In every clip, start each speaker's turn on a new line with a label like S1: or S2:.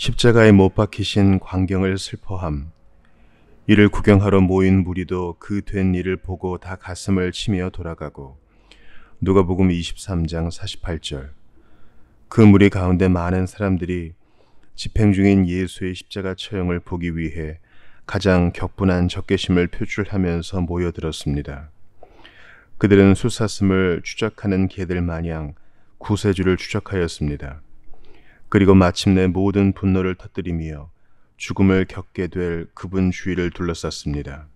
S1: 십자가에 못 박히신 광경을 슬퍼함. 이를 구경하러 모인 무리도 그 된 일을 보고 다 가슴을 치며 돌아가고. 누가복음 23장 48절. 그 무리 가운데 많은 사람들이 집행 중인 예수의 십자가 처형을 보기 위해 가장 격분한 적개심을 표출하면서 모여들었습니다. 그들은 숫사슴을 추적하는 개들 마냥 구세주를 추적하였습니다. 그리고 마침내 모든 분노를 터뜨리며 죽음을 겪게 될 그분 주위를 둘러쌌습니다.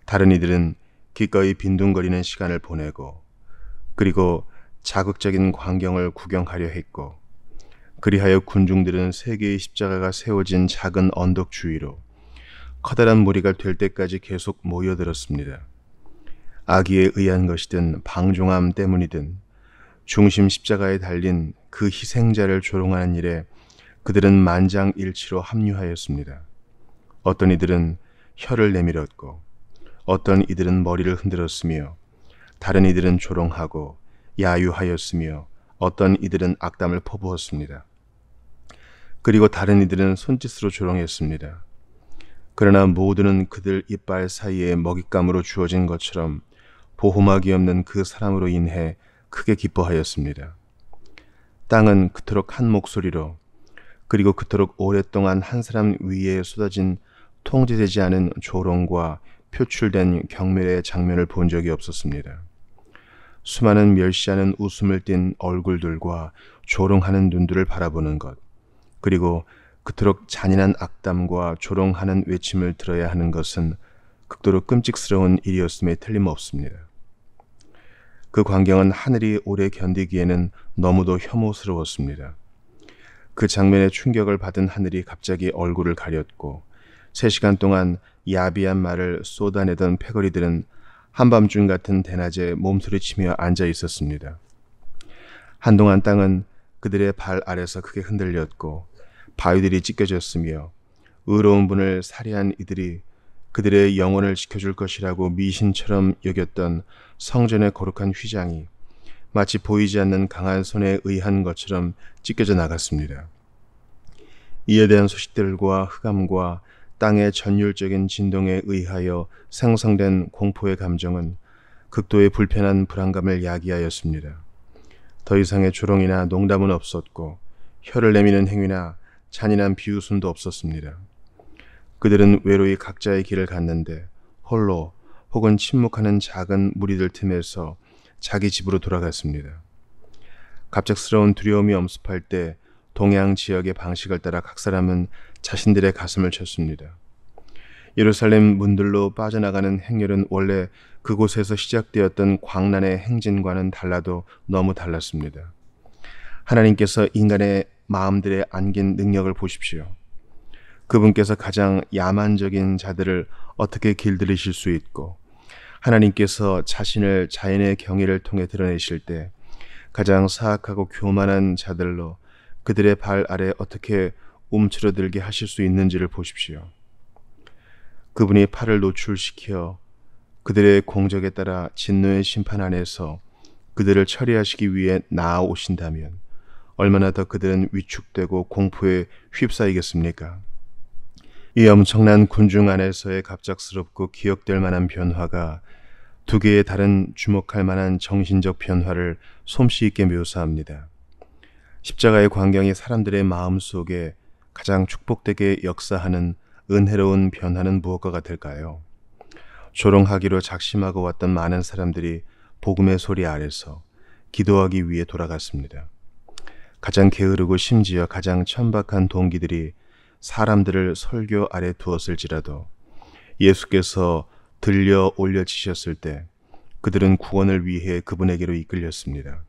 S1: 다른 이들은 기꺼이 빈둥거리는 시간을 보내고, 그리고 자극적인 광경을 구경하려 했고, 그리하여 군중들은 세 개의 십자가가 세워진 작은 언덕 주위로 커다란 무리가 될 때까지 계속 모여들었습니다. 악의에 의한 것이든 방종함 때문이든 중심 십자가에 달린 그 희생자를 조롱하는 일에 그들은 만장일치로 합류하였습니다. 어떤 이들은 혀를 내밀었고, 어떤 이들은 머리를 흔들었으며, 다른 이들은 조롱하고 야유하였으며, 어떤 이들은 악담을 퍼부었습니다. 그리고 다른 이들은 손짓으로 조롱했습니다. 그러나 모두는 그들 이빨 사이에 먹잇감으로 주어진 것처럼 보호막이 없는 그 사람으로 인해 크게 기뻐하였습니다. 땅은 그토록 한 목소리로, 그리고 그토록 오랫동안 한 사람 위에 쏟아진 통제되지 않은 조롱과 표출된 경멸의 장면을 본 적이 없었습니다. 수많은 멸시하는 웃음을 띤 얼굴들과 조롱하는 눈들을 바라보는 것, 그리고 그토록 잔인한 악담과 조롱하는 외침을 들어야 하는 것은 극도로 끔찍스러운 일이었음에 틀림없습니다. 그 광경은 하늘이 오래 견디기에는 너무도 혐오스러웠습니다. 그 장면에 충격을 받은 하늘이 갑자기 얼굴을 가렸고, 3시간 동안 야비한 말을 쏟아내던 패거리들은 한밤중 같은 대낮에 몸소리치며 앉아 있었습니다. 한동안 땅은 그들의 발 아래서 크게 흔들렸고, 바위들이 찢겨졌으며, 의로운 분을 살해한 이들이 그들의 영혼을 지켜줄 것이라고 미신처럼 여겼던 성전의 거룩한 휘장이 마치 보이지 않는 강한 손에 의한 것처럼 찢겨져 나갔습니다. 이에 대한 소식들과 흑암과 땅의 전율적인 진동에 의하여 생성된 공포의 감정은 극도의 불편한 불안감을 야기하였습니다. 더 이상의 조롱이나 농담은 없었고, 혀를 내미는 행위나 잔인한 비웃음도 없었습니다. 그들은 외로이 각자의 길을 갔는데 홀로 혹은 침묵하는 작은 무리들 틈에서 자기 집으로 돌아갔습니다. 갑작스러운 두려움이 엄습할 때 동양 지역의 방식을 따라 각 사람은 자신들의 가슴을 쳤습니다. 예루살렘 문들로 빠져나가는 행렬은 원래 그곳에서 시작되었던 광란의 행진과는 달라도 너무 달랐습니다. 하나님께서 인간의 마음들에 안긴 능력을 보십시오. 그분께서 가장 야만적인 자들을 어떻게 길들이실 수 있고, 하나님께서 자신을 자연의 경애를 통해 드러내실 때 가장 사악하고 교만한 자들로 그들의 발 아래 어떻게 움츠러들게 하실 수 있는지를 보십시오. 그분이 팔을 노출시켜 그들의 공적에 따라 진노의 심판 안에서 그들을 처리하시기 위해 나아오신다면 얼마나 더 그들은 위축되고 공포에 휩싸이겠습니까? 이 엄청난 군중 안에서의 갑작스럽고 기억될 만한 변화가 두 개의 다른 주목할 만한 정신적 변화를 솜씨 있게 묘사합니다. 십자가의 광경이 사람들의 마음 속에 가장 축복되게 역사하는 은혜로운 변화는 무엇과 같을까요? 조롱하기로 작심하고 왔던 많은 사람들이 복음의 소리 아래서 기도하기 위해 돌아갔습니다. 가장 게으르고 심지어 가장 천박한 동기들이 사람들을 설교 아래 두었을지라도 예수께서 들려 올려지셨을 때 그들은 구원을 위해 그분에게로 이끌렸습니다.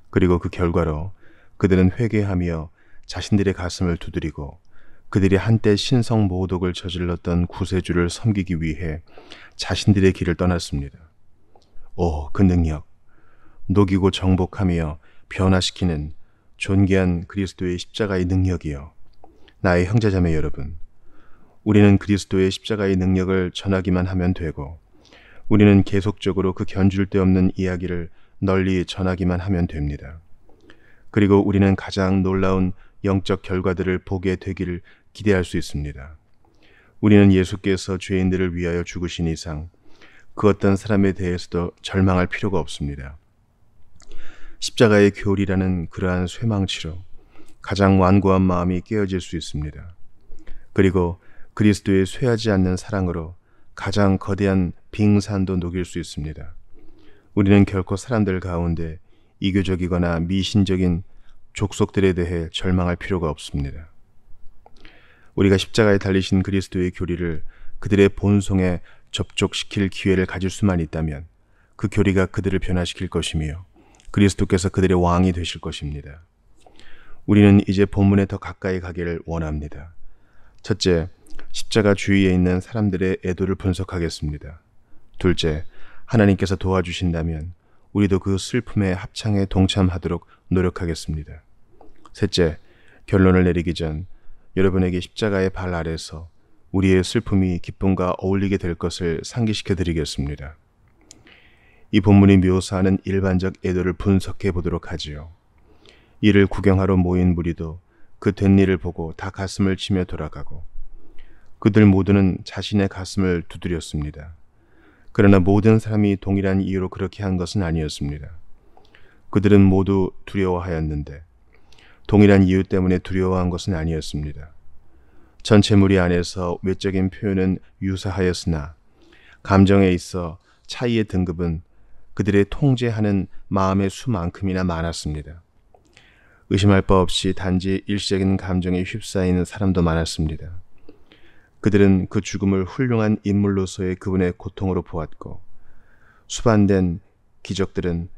S1: 그리고 그 결과로 그들은 회개하며 자신들의 가슴을 두드리고 그들이 한때 신성 모독을 저질렀던 구세주를 섬기기 위해 자신들의 길을 떠났습니다. 오, 그 능력! 녹이고 정복하며 변화시키는 존귀한 그리스도의 십자가의 능력이요. 나의 형제자매 여러분, 우리는 그리스도의 십자가의 능력을 전하기만 하면 되고, 우리는 계속적으로 그 견줄 데 없는 이야기를 널리 전하기만 하면 됩니다. 그리고 우리는 가장 놀라운 영적 결과들을 보게 되기를 기대할 수 있습니다. 우리는 예수께서 죄인들을 위하여 죽으신 이상 그 어떤 사람에 대해서도 절망할 필요가 없습니다. 십자가의 교리라는 그러한 쇠망치로 가장 완고한 마음이 깨어질 수 있습니다. 그리고 그리스도의 쇠하지 않는 사랑으로 가장 거대한 빙산도 녹일 수 있습니다. 우리는 결코 사람들 가운데 이교적이거나 미신적인 족속들에 대해 절망할 필요가 없습니다. 우리가 십자가에 달리신 그리스도의 교리를 그들의 본성에 접촉시킬 기회를 가질 수만 있다면 그 교리가 그들을 변화시킬 것이며 그리스도께서 그들의 왕이 되실 것입니다. 우리는 이제 본문에 더 가까이 가기를 원합니다. 첫째, 십자가 주위에 있는 사람들의 애도를 분석하겠습니다. 둘째, 하나님께서 도와주신다면 우리도 그 슬픔의 합창에 동참하도록 노력하겠습니다. 셋째, 결론을 내리기 전 여러분에게 십자가의 발 아래서 우리의 슬픔이 기쁨과 어울리게 될 것을 상기시켜 드리겠습니다. 이 본문이 묘사하는 일반적 애도를 분석해 보도록 하지요. 이를 구경하러 모인 무리도 그 된 일을 보고 다 가슴을 치며 돌아가고 그들 모두는 자신의 가슴을 두드렸습니다. 그러나 모든 사람이 동일한 이유로 그렇게 한 것은 아니었습니다. 그들은 모두 두려워하였는데 동일한 이유 때문에 두려워한 것은 아니었습니다. 전체 무리 안에서 외적인 표현은 유사하였으나 감정에 있어 차이의 등급은 그들의 통제하는 마음의 수만큼이나 많았습니다. 의심할 바 없이 단지 일시적인 감정에 휩싸이는 사람도 많았습니다. 그들은 그 죽음을 훌륭한 인물로서의 그분의 고통으로 보았고 수반된 기적들은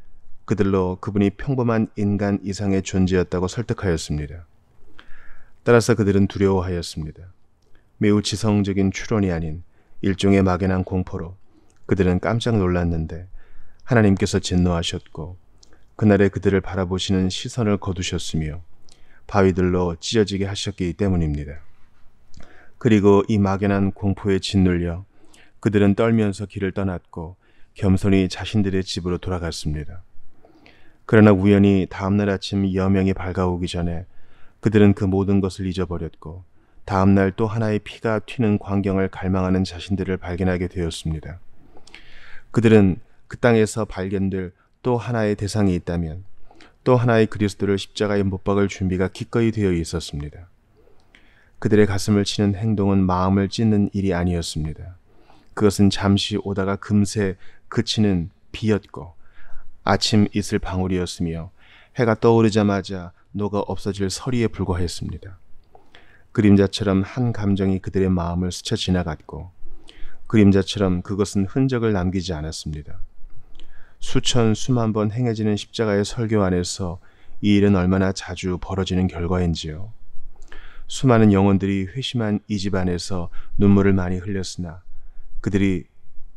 S1: 그들로 그분이 평범한 인간 이상의 존재였다고 설득하였습니다. 따라서 그들은 두려워하였습니다. 매우 지성적인 추론이 아닌 일종의 막연한 공포로 그들은 깜짝 놀랐는데 하나님께서 진노하셨고 그날에 그들을 바라보시는 시선을 거두셨으며 바위들로 찢어지게 하셨기 때문입니다. 그리고 이 막연한 공포에 짓눌려 그들은 떨면서 길을 떠났고 겸손히 자신들의 집으로 돌아갔습니다. 그러나 우연히 다음날 아침 여명이 밝아오기 전에 그들은 그 모든 것을 잊어버렸고 다음날 또 하나의 피가 튀는 광경을 갈망하는 자신들을 발견하게 되었습니다. 그들은 그 땅에서 발견될 또 하나의 대상이 있다면 또 하나의 그리스도를 십자가에 못 박을 준비가 기꺼이 되어 있었습니다. 그들의 가슴을 치는 행동은 마음을 찢는 일이 아니었습니다. 그것은 잠시 오다가 금세 그치는 비였고 아침 이슬 방울이었으며 해가 떠오르자마자 녹아 없어질 서리에 불과했습니다. 그림자처럼 한 감정이 그들의 마음을 스쳐 지나갔고 그림자처럼 그것은 흔적을 남기지 않았습니다. 수천 수만 번 행해지는 십자가의 설교 안에서 이 일은 얼마나 자주 벌어지는 결과인지요. 수많은 영혼들이 회심한 이 집안에서 눈물을 많이 흘렸으나 그들이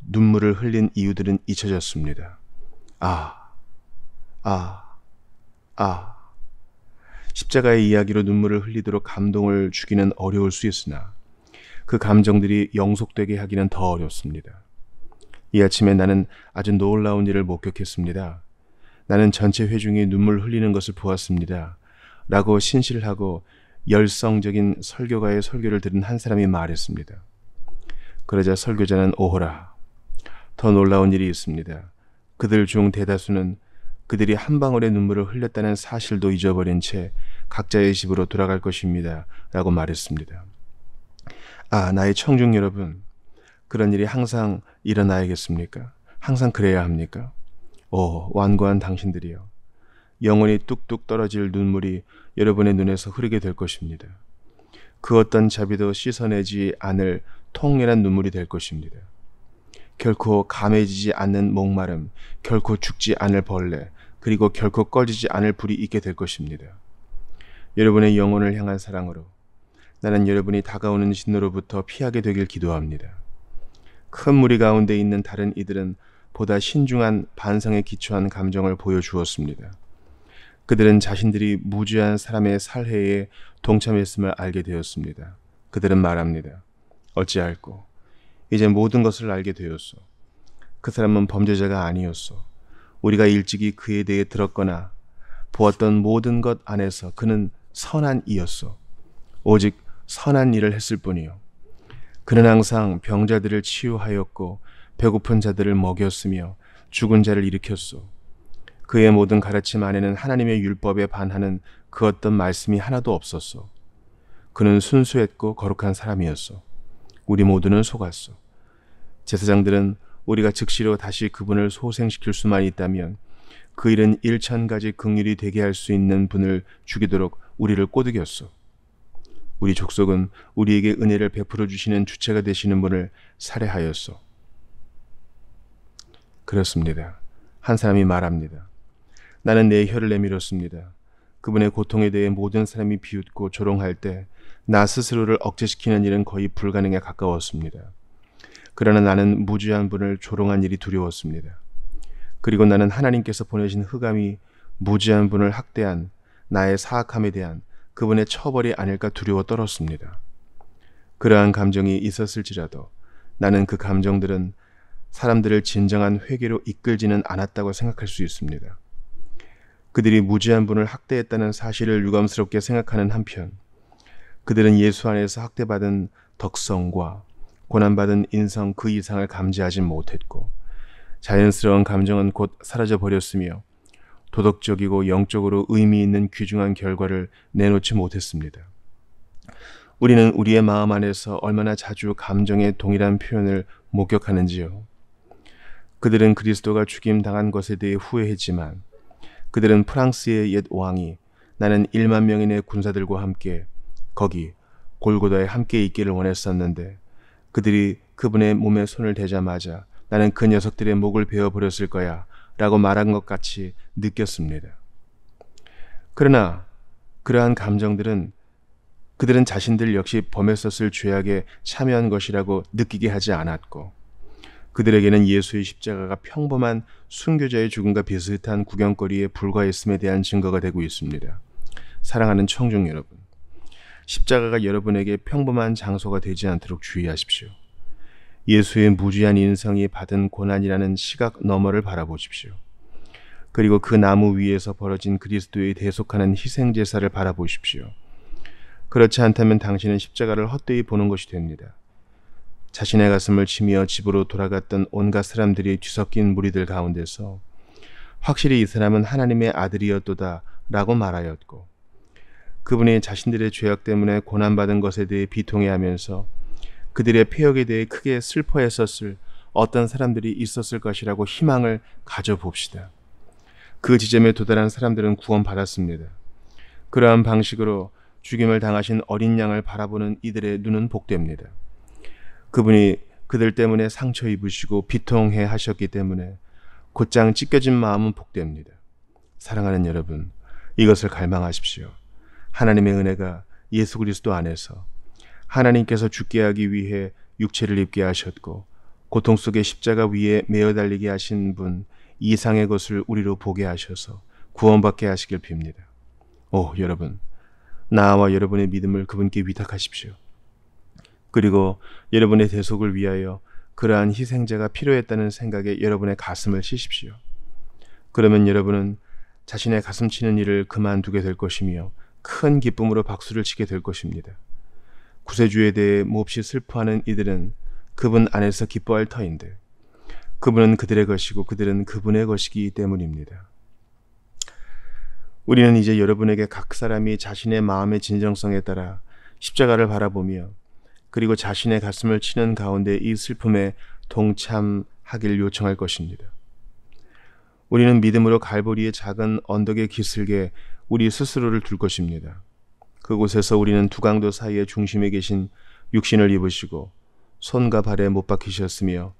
S1: 눈물을 흘린 이유들은 잊혀졌습니다. 십자가의 이야기로 눈물을 흘리도록 감동을 주기는 어려울 수 있으나 그 감정들이 영속되게 하기는 더 어렵습니다. 이 아침에 나는 아주 놀라운 일을 목격했습니다. 나는 전체 회중이 눈물 흘리는 것을 보았습니다. 라고 신실하고 열성적인 설교가의 설교를 들은 한 사람이 말했습니다. 그러자 설교자는 오호라, 더 놀라운 일이 있습니다. 그들 중 대다수는 그들이 한 방울의 눈물을 흘렸다는 사실도 잊어버린 채 각자의 집으로 돌아갈 것입니다. 라고 말했습니다. 나의 청중 여러분, 그런 일이 항상 일어나야겠습니까? 항상 그래야 합니까? 완고한 당신들이여. 영원히 뚝뚝 떨어질 눈물이 여러분의 눈에서 흐르게 될 것입니다. 그 어떤 자비도 씻어내지 않을 통렬한 눈물이 될 것입니다. 결코 감해지지 않는 목마름, 결코 죽지 않을 벌레, 그리고 결코 꺼지지 않을 불이 있게 될 것입니다. 여러분의 영혼을 향한 사랑으로 나는 여러분이 다가오는 진노로부터 피하게 되길 기도합니다. 큰 무리 가운데 있는 다른 이들은 보다 신중한 반성에 기초한 감정을 보여주었습니다. 그들은 자신들이 무죄한 사람의 살해에 동참했음을 알게 되었습니다. 그들은 말합니다. 어찌할꼬 이제 모든 것을 알게 되었소. 그 사람은 범죄자가 아니었소. 우리가 일찍이 그에 대해 들었거나 보았던 모든 것 안에서 그는 선한 이였소. 오직 선한 일을 했을 뿐이요. 그는 항상 병자들을 치유하였고 배고픈 자들을 먹였으며 죽은 자를 일으켰소. 그의 모든 가르침 안에는 하나님의 율법에 반하는 그 어떤 말씀이 하나도 없었소. 그는 순수했고 거룩한 사람이었소. 우리 모두는 속았소. 제사장들은 우리가 즉시로 다시 그분을 소생시킬 수만 있다면 그 일은 1000가지 긍휼이 되게 할 수 있는 분을 죽이도록 우리를 꼬드겼소. 우리 족속은 우리에게 은혜를 베풀어 주시는 주체가 되시는 분을 살해하였소. 그렇습니다. 한 사람이 말합니다. 나는 내 혀를 내밀었습니다. 그분의 고통에 대해 모든 사람이 비웃고 조롱할 때 나 스스로를 억제시키는 일은 거의 불가능에 가까웠습니다. 그러나 나는 무죄한 분을 조롱한 일이 두려웠습니다. 그리고 나는 하나님께서 보내신 흑암이 무죄한 분을 학대한 나의 사악함에 대한 그분의 처벌이 아닐까 두려워 떨었습니다. 그러한 감정이 있었을지라도 나는 그 감정들은 사람들을 진정한 회개로 이끌지는 않았다고 생각할 수 있습니다. 그들이 무죄한 분을 학대했다는 사실을 유감스럽게 생각하는 한편 그들은 예수 안에서 학대받은 덕성과 고난받은 인성 그 이상을 감지하지 못했고 자연스러운 감정은 곧 사라져 버렸으며 도덕적이고 영적으로 의미 있는 귀중한 결과를 내놓지 못했습니다. 우리는 우리의 마음 안에서 얼마나 자주 감정의 동일한 표현을 목격하는지요. 그들은 그리스도가 죽임당한 것에 대해 후회했지만 그들은 프랑스의 옛 왕이 나는 1만 명인의 군사들과 함께 거기 골고다에 함께 있기를 원했었는데 그들이 그분의 몸에 손을 대자마자 나는 그 녀석들의 목을 베어버렸을 거야 라고 말한 것 같이 느꼈습니다. 그러나 그러한 감정들은 그들은 자신들 역시 범했었을 죄악에 참여한 것이라고 느끼게 하지 않았고 그들에게는 예수의 십자가가 평범한 순교자의 죽음과 비슷한 구경거리에 불과했음에 대한 증거가 되고 있습니다. 사랑하는 청중 여러분, 십자가가 여러분에게 평범한 장소가 되지 않도록 주의하십시오. 예수의 무죄한 인성이 받은 고난이라는 시각 너머를 바라보십시오. 그리고 그 나무 위에서 벌어진 그리스도의 대속하는 희생제사를 바라보십시오. 그렇지 않다면 당신은 십자가를 헛되이 보는 것이 됩니다. 자신의 가슴을 치며 집으로 돌아갔던 온갖 사람들이 뒤섞인 무리들 가운데서 확실히 이 사람은 하나님의 아들이었도다 라고 말하였고 그분이 자신들의 죄악 때문에 고난받은 것에 대해 비통해하면서 그들의 폐역에 대해 크게 슬퍼했었을 어떤 사람들이 있었을 것이라고 희망을 가져봅시다. 그 지점에 도달한 사람들은 구원받았습니다. 그러한 방식으로 죽임을 당하신 어린 양을 바라보는 이들의 눈은 복됩니다. 그분이 그들 때문에 상처 입으시고 비통해 하셨기 때문에 곧장 찢겨진 마음은 복됩니다. 사랑하는 여러분, 이것을 갈망하십시오. 하나님의 은혜가 예수 그리스도 안에서 하나님께서 죽게 하기 위해 육체를 입게 하셨고 고통 속에 십자가 위에 매어 달리게 하신 분 이상의 것을 우리로 보게 하셔서 구원받게 하시길 빕니다. 오, 여러분, 나와 여러분의 믿음을 그분께 위탁하십시오. 그리고 여러분의 대속을 위하여 그러한 희생자가 필요했다는 생각에 여러분의 가슴을 치십시오. 그러면 여러분은 자신의 가슴 치는 일을 그만두게 될 것이며 큰 기쁨으로 박수를 치게 될 것입니다. 구세주에 대해 몹시 슬퍼하는 이들은 그분 안에서 기뻐할 터인데 그분은 그들의 것이고 그들은 그분의 것이기 때문입니다. 우리는 이제 여러분에게 각 사람이 자신의 마음의 진정성에 따라 십자가를 바라보며 그리고 자신의 가슴을 치는 가운데 이 슬픔에 동참하길 요청할 것입니다. 우리는 믿음으로 갈보리의 작은 언덕에 기슭에 우리 스스로를 둘 것입니다. 그곳에서 우리는 두 강도 사이의 중심에 계신 육신을 입으시고 손과 발에 못 박히셨으며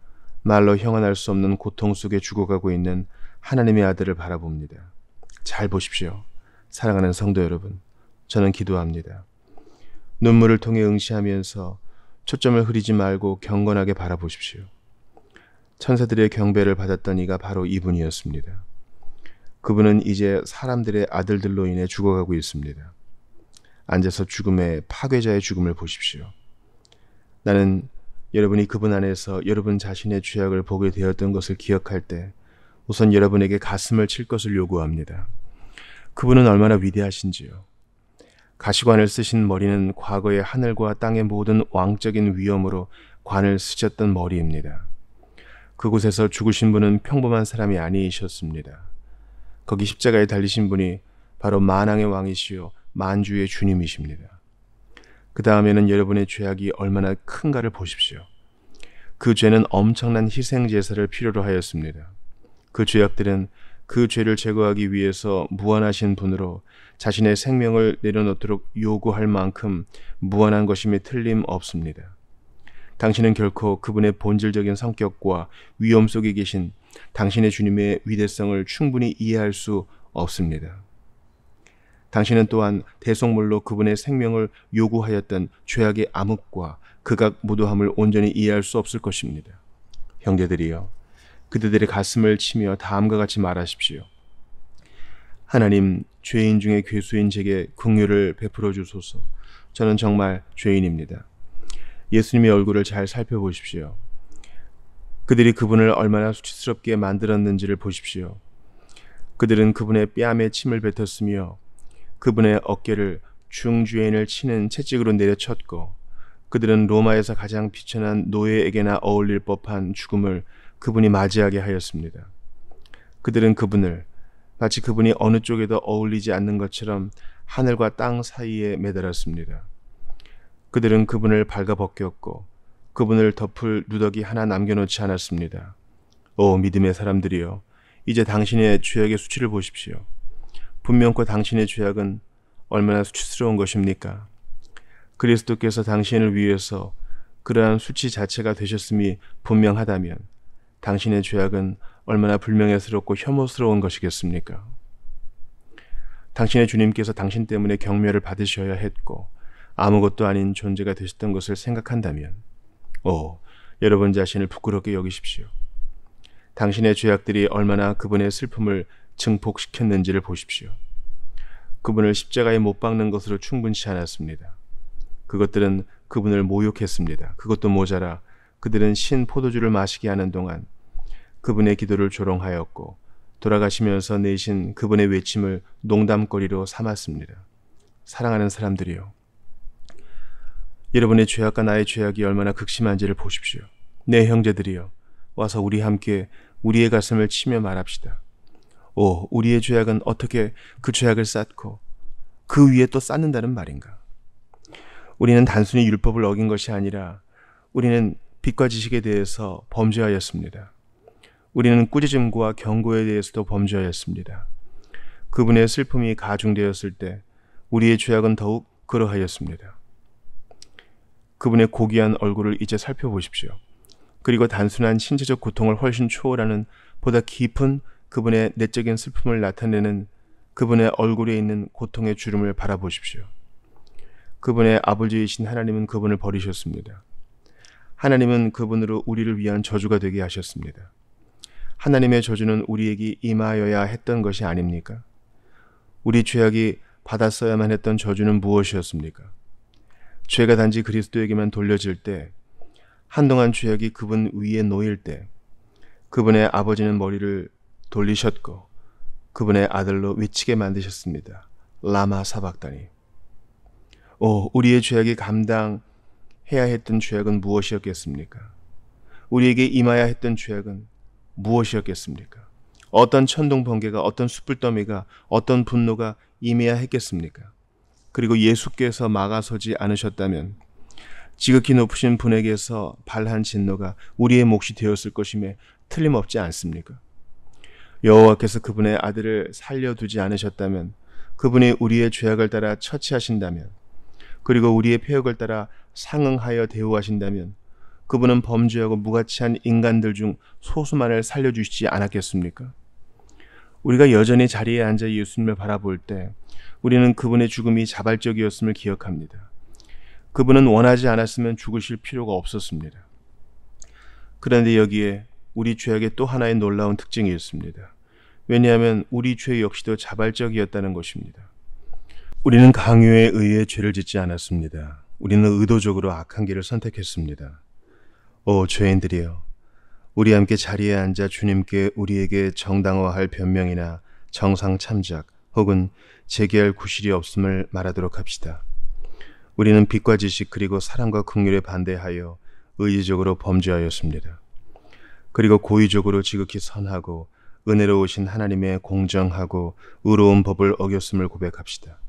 S1: 말로 형언할 수 없는 고통 속에 죽어가고 있는 하나님의 아들을 바라봅니다. 잘 보십시오. 사랑하는 성도 여러분, 저는 기도합니다. 눈물을 통해 응시하면서 초점을 흐리지 말고 경건하게 바라보십시오. 천사들의 경배를 받았던 이가 바로 이분이었습니다. 그분은 이제 사람들의 아들들로 인해 죽어가고 있습니다. 앉아서 죽음의 파괴자의 죽음을 보십시오. 나는 여러분이 그분 안에서 여러분 자신의 죄악을 보게 되었던 것을 기억할 때 우선 여러분에게 가슴을 칠 것을 요구합니다. 그분은 얼마나 위대하신지요. 가시관을 쓰신 머리는 과거의 하늘과 땅의 모든 왕적인 위엄으로 관을 쓰셨던 머리입니다. 그곳에서 죽으신 분은 평범한 사람이 아니셨습니다. 거기 십자가에 달리신 분이 바로 만왕의 왕이시요 만주의 주님이십니다. 그 다음에는 여러분의 죄악이 얼마나 큰가를 보십시오. 그 죄는 엄청난 희생 제사를 필요로 하였습니다. 그 죄악들은 그 죄를 제거하기 위해서 무한하신 분으로 자신의 생명을 내려놓도록 요구할 만큼 무한한 것임에 틀림없습니다. 당신은 결코 그분의 본질적인 성격과 위엄 속에 계신 당신의 주님의 위대성을 충분히 이해할 수 없습니다. 당신은 또한 대속물로 그분의 생명을 요구하였던 죄악의 암흑과 극악 무도함을 온전히 이해할 수 없을 것입니다. 형제들이여, 그대들의 가슴을 치며 다음과 같이 말하십시오. 하나님, 죄인 중에 괴수인 제게 긍휼을 베풀어 주소서. 저는 정말 죄인입니다. 예수님의 얼굴을 잘 살펴보십시오. 그들이 그분을 얼마나 수치스럽게 만들었는지를 보십시오. 그들은 그분의 뺨에 침을 뱉었으며 그분의 어깨를 중죄인을 치는 채찍으로 내려쳤고, 그들은 로마에서 가장 비천한 노예에게나 어울릴 법한 죽음을 그분이 맞이하게 하였습니다. 그들은 그분을 마치 그분이 어느 쪽에도 어울리지 않는 것처럼 하늘과 땅 사이에 매달았습니다. 그들은 그분을 발가벗겼고 그분을 덮을 누더기 하나 남겨놓지 않았습니다. 오 믿음의 사람들이여, 이제 당신의 죄악의 수치를 보십시오. 분명코 당신의 죄악은 얼마나 수치스러운 것입니까? 그리스도께서 당신을 위해서 그러한 수치 자체가 되셨음이 분명하다면 당신의 죄악은 얼마나 불명예스럽고 혐오스러운 것이겠습니까? 당신의 주님께서 당신 때문에 경멸을 받으셔야 했고 아무것도 아닌 존재가 되셨던 것을 생각한다면 여러분 자신을 부끄럽게 여기십시오. 당신의 죄악들이 얼마나 그분의 슬픔을 증폭시켰는지를 보십시오. 그분을 십자가에 못 박는 것으로 충분치 않았습니다. 그것들은 그분을 모욕했습니다. 그것도 모자라 그들은 신 포도주를 마시게 하는 동안 그분의 기도를 조롱하였고 돌아가시면서 내신 그분의 외침을 농담거리로 삼았습니다. 사랑하는 사람들이요, 여러분의 죄악과 나의 죄악이 얼마나 극심한지를 보십시오. 내 형제들이여, 와서 우리 함께 우리의 가슴을 치며 말합시다. 우리의 죄악은 어떻게 그 죄악을 쌓고 그 위에 또 쌓는다는 말인가? 우리는 단순히 율법을 어긴 것이 아니라 우리는 빛과 지식에 대해서 범죄하였습니다. 우리는 꾸짖음과 경고에 대해서도 범죄하였습니다. 그분의 슬픔이 가중되었을 때 우리의 죄악은 더욱 그러하였습니다. 그분의 고귀한 얼굴을 이제 살펴보십시오. 그리고 단순한 신체적 고통을 훨씬 초월하는 보다 깊은 그분의 내적인 슬픔을 나타내는 그분의 얼굴에 있는 고통의 주름을 바라보십시오. 그분의 아버지이신 하나님은 그분을 버리셨습니다. 하나님은 그분으로 우리를 위한 저주가 되게 하셨습니다. 하나님의 저주는 우리에게 임하여야 했던 것이 아닙니까? 우리 죄악이 받았어야만 했던 저주는 무엇이었습니까? 죄가 단지 그리스도에게만 돌려질 때, 한동안 죄악이 그분 위에 놓일 때 그분의 아버지는 머리를 돌리셨고 그분의 아들로 위치게 만드셨습니다. 라마 사박다니. 우리의 죄악이 감당해야 했던 죄악은 무엇이었겠습니까? 우리에게 임하여야 했던 죄악은 무엇이었겠습니까? 어떤 천둥 번개가, 어떤 숯불더미가, 어떤 분노가 임해야 했겠습니까? 그리고 예수께서 막아서지 않으셨다면 지극히 높으신 분에게서 발한 진노가 우리의 몫이 되었을 것임에 틀림없지 않습니까? 여호와께서 그분의 아들을 살려두지 않으셨다면, 그분이 우리의 죄악을 따라 처치하신다면, 그리고 우리의 패역을 따라 상응하여 대우하신다면 그분은 범죄하고 무가치한 인간들 중 소수만을 살려주시지 않았겠습니까? 우리가 여전히 자리에 앉아 예수님을 바라볼 때 우리는 그분의 죽음이 자발적이었음을 기억합니다. 그분은 원하지 않았으면 죽으실 필요가 없었습니다. 그런데 여기에 우리 죄악의 또 하나의 놀라운 특징이 있습니다. 왜냐하면 우리 죄 역시도 자발적이었다는 것입니다. 우리는 강요에 의해 죄를 짓지 않았습니다. 우리는 의도적으로 악한 길을 선택했습니다. 죄인들이여, 우리 함께 자리에 앉아 주님께 우리에게 정당화할 변명이나 정상 참작 혹은 제기할 구실이 없음을 말하도록 합시다. 우리는 빛과 지식 그리고 사랑과 긍휼에 반대하여 의지적으로 범죄하였습니다. 그리고 고의적으로 지극히 선하고 은혜로우신 하나님의 공정하고 의로운 법을 어겼음을 고백합시다.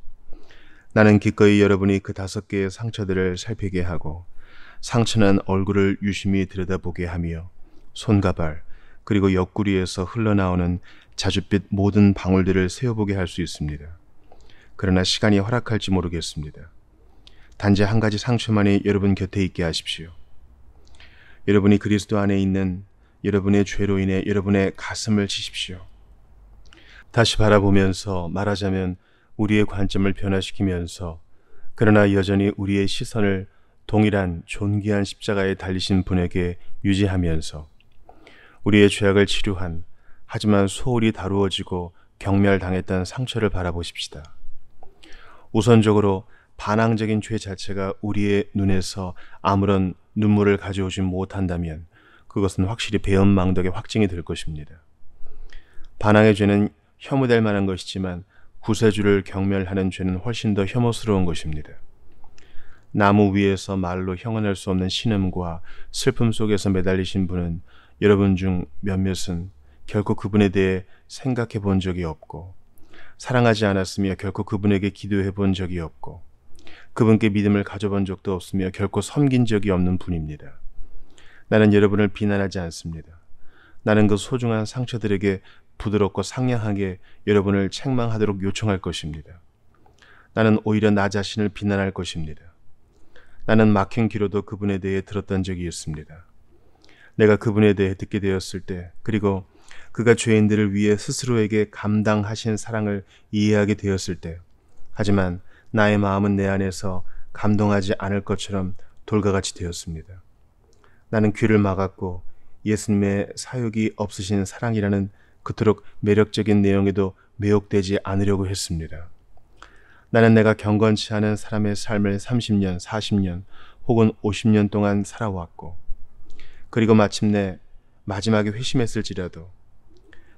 S1: 나는 기꺼이 여러분이 그 5개의 상처들을 살피게 하고 상처난 얼굴을 유심히 들여다보게 하며 손과 발 그리고 옆구리에서 흘러나오는 자줏빛 모든 방울들을 세어보게 할 수 있습니다. 그러나 시간이 허락할지 모르겠습니다. 단지 한 가지 상처만이 여러분 곁에 있게 하십시오. 여러분이 그리스도 안에 있는 여러분의 죄로 인해 여러분의 가슴을 치십시오. 다시 바라보면서 말하자면 우리의 관점을 변화시키면서 그러나 여전히 우리의 시선을 동일한 존귀한 십자가에 달리신 분에게 유지하면서 우리의 죄악을 치료한 하지만 소홀히 다루어지고 경멸당했던 상처를 바라보십시다. 우선적으로 반항적인 죄 자체가 우리의 눈에서 아무런 눈물을 가져오지 못한다면 그것은 확실히 배은망덕의 확증이 될 것입니다. 반항의 죄는 혐오될 만한 것이지만 구세주를 경멸하는 죄는 훨씬 더 혐오스러운 것입니다. 나무 위에서 말로 형언할 수 없는 신음과 슬픔 속에서 매달리신 분은 여러분 중 몇몇은 결코 그분에 대해 생각해 본 적이 없고 사랑하지 않았으며 결코 그분에게 기도해 본 적이 없고 그분께 믿음을 가져본 적도 없으며 결코 섬긴 적이 없는 분입니다. 나는 여러분을 비난하지 않습니다. 나는 그 소중한 상처들에게 부드럽고 상냥하게 여러분을 책망하도록 요청할 것입니다. 나는 오히려 나 자신을 비난할 것입니다. 나는 막힌 귀로도 그분에 대해 들었던 적이 있습니다. 내가 그분에 대해 듣게 되었을 때 그리고 그가 죄인들을 위해 스스로에게 감당하신 사랑을 이해하게 되었을 때 하지만 나의 마음은 내 안에서 감동하지 않을 것처럼 돌과같이 되었습니다. 나는 귀를 막았고 예수님의 사역이 없으신 사랑이라는 그토록 매력적인 내용에도 매혹되지 않으려고 했습니다. 나는 내가 경건치 않은 사람의 삶을 30년, 40년 혹은 50년 동안 살아왔고 그리고 마침내 마지막에 회심했을지라도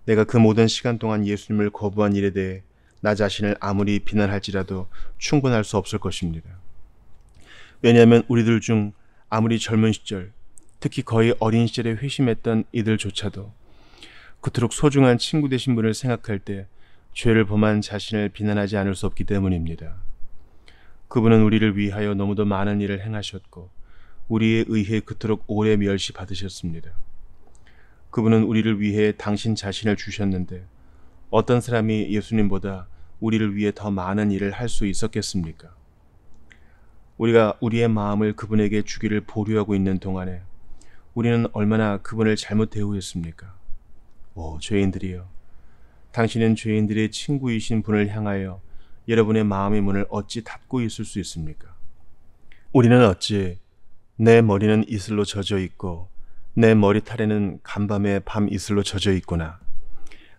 S1: 내가 그 모든 시간 동안 예수님을 거부한 일에 대해 나 자신을 아무리 비난할지라도 충분할 수 없을 것입니다. 왜냐하면 우리들 중 아무리 젊은 시절, 특히 거의 어린 시절에 회심했던 이들조차도 그토록 소중한 친구 되신 분을 생각할 때 죄를 범한 자신을 비난하지 않을 수 없기 때문입니다. 그분은 우리를 위하여 너무도 많은 일을 행하셨고 우리에 의해 그토록 오래 멸시 받으셨습니다. 그분은 우리를 위해 당신 자신을 주셨는데 어떤 사람이 예수님보다 우리를 위해 더 많은 일을 할 수 있었겠습니까? 우리가 우리의 마음을 그분에게 주기를 보류하고 있는 동안에 우리는 얼마나 그분을 잘못 대우했습니까? 오, 죄인들이여. 당신은 죄인들의 친구이신 분을 향하여 여러분의 마음의 문을 어찌 닫고 있을 수 있습니까? 우리는 어찌 내 머리는 이슬로 젖어 있고 내 머리털에는 간밤에 밤 이슬로 젖어 있구나.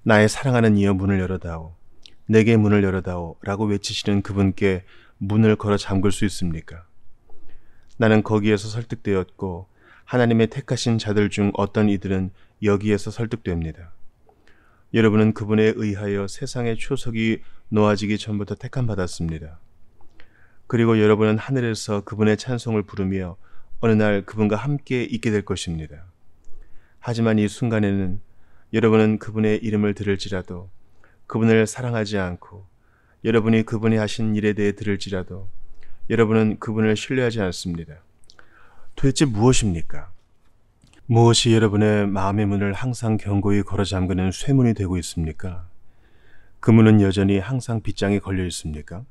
S1: 나의 사랑하는 이여 문을 열어다오. 내게 문을 열어다오 라고 외치시는 그분께 문을 걸어 잠글 수 있습니까? 나는 거기에서 설득되었고 하나님의 택하신 자들 중 어떤 이들은 여기에서 설득됩니다. 여러분은 그분에 의하여 세상의 초석이 놓아지기 전부터 택함받았습니다. 그리고 여러분은 하늘에서 그분의 찬송을 부르며 어느 날 그분과 함께 있게 될 것입니다. 하지만 이 순간에는 여러분은 그분의 이름을 들을지라도 그분을 사랑하지 않고 여러분이 그분이 하신 일에 대해 들을지라도 여러분은 그분을 신뢰하지 않습니다. 도대체 무엇입니까? 무엇이 여러분의 마음의 문을 항상 견고히 걸어 잠그는 쇠문이 되고 있습니까? 그 문은 여전히 항상 빗장에 걸려 있습니까?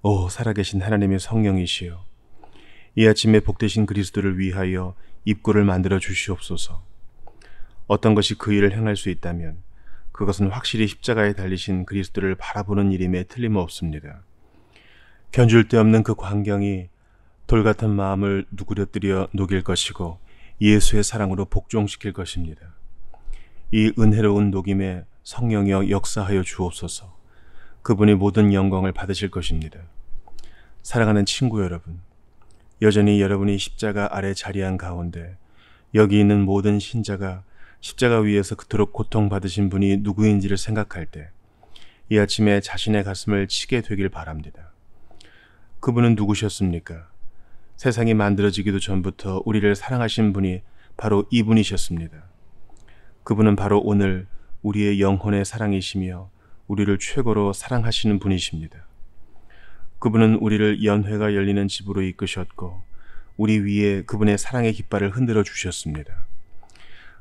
S1: 오, 살아계신 하나님의 성령이시여, 이 아침에 복되신 그리스도를 위하여 입구를 만들어 주시옵소서. 어떤 것이 그 일을 행할 수 있다면 그것은 확실히 십자가에 달리신 그리스도를 바라보는 일임에 틀림없습니다. 견줄 데 없는 그 광경이 돌같은 마음을 누그러뜨려 녹일 것이고 예수의 사랑으로 복종시킬 것입니다. 이 은혜로운 녹임에 성령이여 역사하여 주옵소서. 그분이 모든 영광을 받으실 것입니다. 사랑하는 친구 여러분, 여전히 여러분이 십자가 아래 자리한 가운데 여기 있는 모든 신자가 십자가 위에서 그토록 고통받으신 분이 누구인지를 생각할 때 이 아침에 자신의 가슴을 치게 되길 바랍니다. 그분은 누구셨습니까? 세상이 만들어지기도 전부터 우리를 사랑하신 분이 바로 이분이셨습니다. 그분은 바로 오늘 우리의 영혼의 사랑이시며 우리를 최고로 사랑하시는 분이십니다. 그분은 우리를 연회가 열리는 집으로 이끄셨고 우리 위에 그분의 사랑의 깃발을 흔들어 주셨습니다.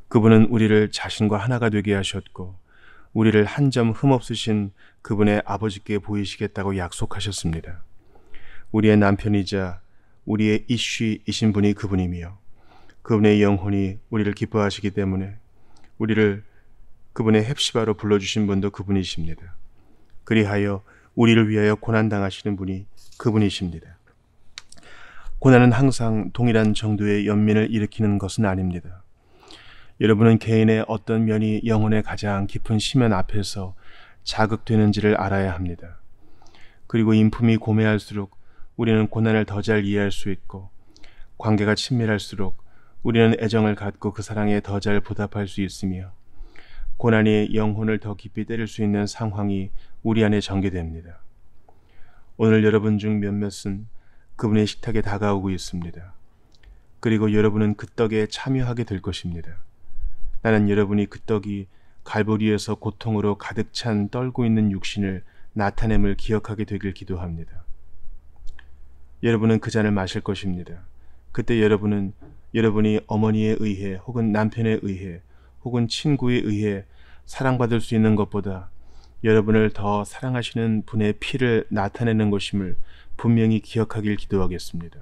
S1: 그분은 우리를 자신과 하나가 되게 하셨고 우리를 한 점 흠없으신 그분의 아버지께 보이시겠다고 약속하셨습니다. 우리의 남편이자 우리의 이쉬이신 분이 그분이며 그분의 영혼이 우리를 기뻐하시기 때문에 우리를 그분의 헵시바로 불러주신 분도 그분이십니다. 그리하여 우리를 위하여 고난당하시는 분이 그분이십니다. 고난은 항상 동일한 정도의 연민을 일으키는 것은 아닙니다. 여러분은 개인의 어떤 면이 영혼의 가장 깊은 심연 앞에서 자극되는지를 알아야 합니다. 그리고 인품이 고매할수록 우리는 고난을 더 잘 이해할 수 있고 관계가 친밀할수록 우리는 애정을 갖고 그 사랑에 더 잘 보답할 수 있으며 고난이 영혼을 더 깊이 때릴 수 있는 상황이 우리 안에 전개됩니다. 오늘 여러분 중 몇몇은 그분의 식탁에 다가오고 있습니다. 그리고 여러분은 그 떡에 참여하게 될 것입니다. 나는 여러분이 그 떡이 갈보리에서 고통으로 가득 찬 떨고 있는 육신을 나타냄을 기억하게 되길 기도합니다. 여러분은 그 잔을 마실 것입니다. 그때 여러분이 어머니에 의해 혹은 남편에 의해 혹은 친구에 의해 사랑받을 수 있는 것보다 여러분을 더 사랑하시는 분의 피를 나타내는 것임을 분명히 기억하길 기도하겠습니다.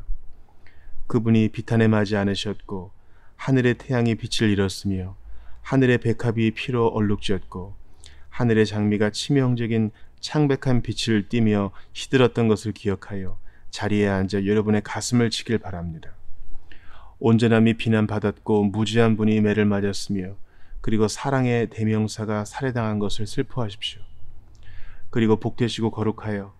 S1: 그분이 비탄에 않으셨고 하늘의 태양이 빛을 잃었으며 하늘의 백합이 피로 얼룩졌고 하늘의 장미가 치명적인 창백한 빛을 띠며 시들었던 것을 기억하여 자리에 앉아 여러분의 가슴을 치길 바랍니다. 온전함이 비난받았고 무지한 분이 매를 맞았으며 그리고 사랑의 대명사가 살해당한 것을 슬퍼하십시오. 그리고 복되시고 거룩하여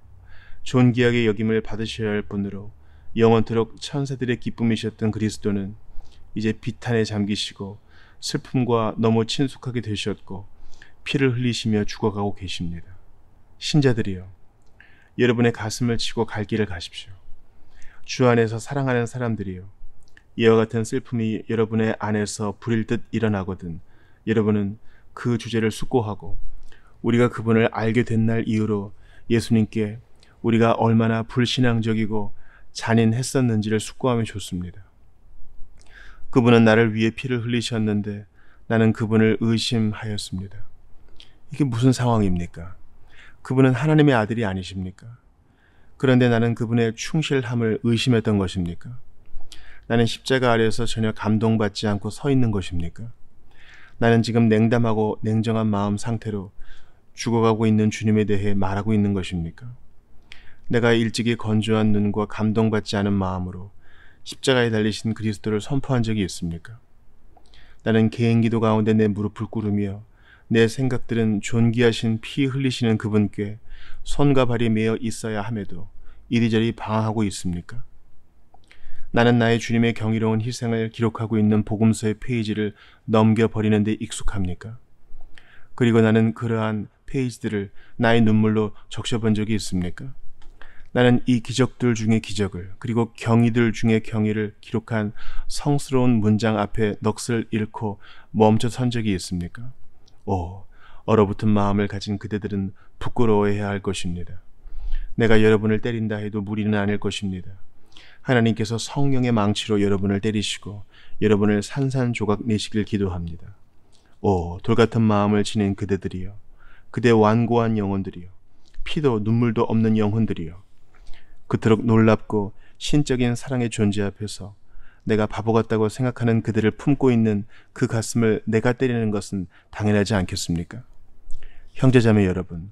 S1: 존귀하게 여김을 받으셔야 할 분으로 영원토록 천사들의 기쁨이셨던 그리스도는 이제 비탄에 잠기시고 슬픔과 너무 친숙하게 되셨고 피를 흘리시며 죽어가고 계십니다. 신자들이여, 여러분의 가슴을 치고 갈 길을 가십시오. 주 안에서 사랑하는 사람들이여, 이와 같은 슬픔이 여러분의 안에서 불일 듯 일어나거든 여러분은 그 주제를 숙고하고 우리가 그분을 알게 된 날 이후로 예수님께 우리가 얼마나 불신앙적이고 잔인했었는지를 숙고하면 좋습니다. 그분은 나를 위해 피를 흘리셨는데 나는 그분을 의심하였습니다. 이게 무슨 상황입니까? 그분은 하나님의 아들이 아니십니까? 그런데 나는 그분의 충실함을 의심했던 것입니까? 나는 십자가 아래에서 전혀 감동받지 않고 서 있는 것입니까? 나는 지금 냉담하고 냉정한 마음 상태로 죽어가고 있는 주님에 대해 말하고 있는 것입니까? 내가 일찍이 건조한 눈과 감동받지 않은 마음으로 십자가에 달리신 그리스도를 선포한 적이 있습니까? 나는 개인기도 가운데 내 무릎을 꿇으며 내 생각들은 존귀하신 피 흘리시는 그분께 손과 발이 매어 있어야 함에도 이리저리 방황하고 있습니까? 나는 나의 주님의 경이로운 희생을 기록하고 있는 복음서의 페이지를 넘겨버리는 데 익숙합니까? 그리고 나는 그러한 페이지들을 나의 눈물로 적셔본 적이 있습니까? 나는 이 기적들 중의 기적을 그리고 경이들 중의 경이를 기록한 성스러운 문장 앞에 넋을 잃고 멈춰 선 적이 있습니까? 오, 얼어붙은 마음을 가진 그대들은 부끄러워해야 할 것입니다. 내가 여러분을 때린다 해도 무리는 아닐 것입니다. 하나님께서 성령의 망치로 여러분을 때리시고 여러분을 산산조각 내시길 기도합니다. 오, 돌같은 마음을 지닌 그대들이여, 그대 완고한 영혼들이여, 피도 눈물도 없는 영혼들이여, 그토록 놀랍고 신적인 사랑의 존재 앞에서 내가 바보 같다고 생각하는 그들을 품고 있는 그 가슴을 내가 때리는 것은 당연하지 않겠습니까? 형제자매 여러분,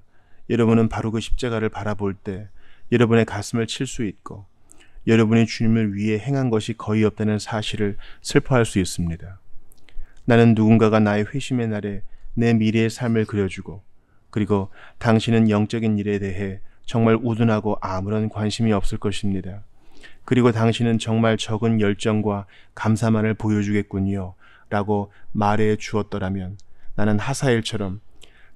S1: 여러분은 바로 그 십자가를 바라볼 때 여러분의 가슴을 칠 수 있고 여러분이 주님을 위해 행한 것이 거의 없다는 사실을 슬퍼할 수 있습니다. 나는 누군가가 나의 회심의 날에 내 미래의 삶을 그려주고 그리고 당신은 영적인 일에 대해 정말 우둔하고 아무런 관심이 없을 것입니다. 그리고 당신은 정말 적은 열정과 감사만을 보여주겠군요 라고 말해 주었더라면 나는 하사엘처럼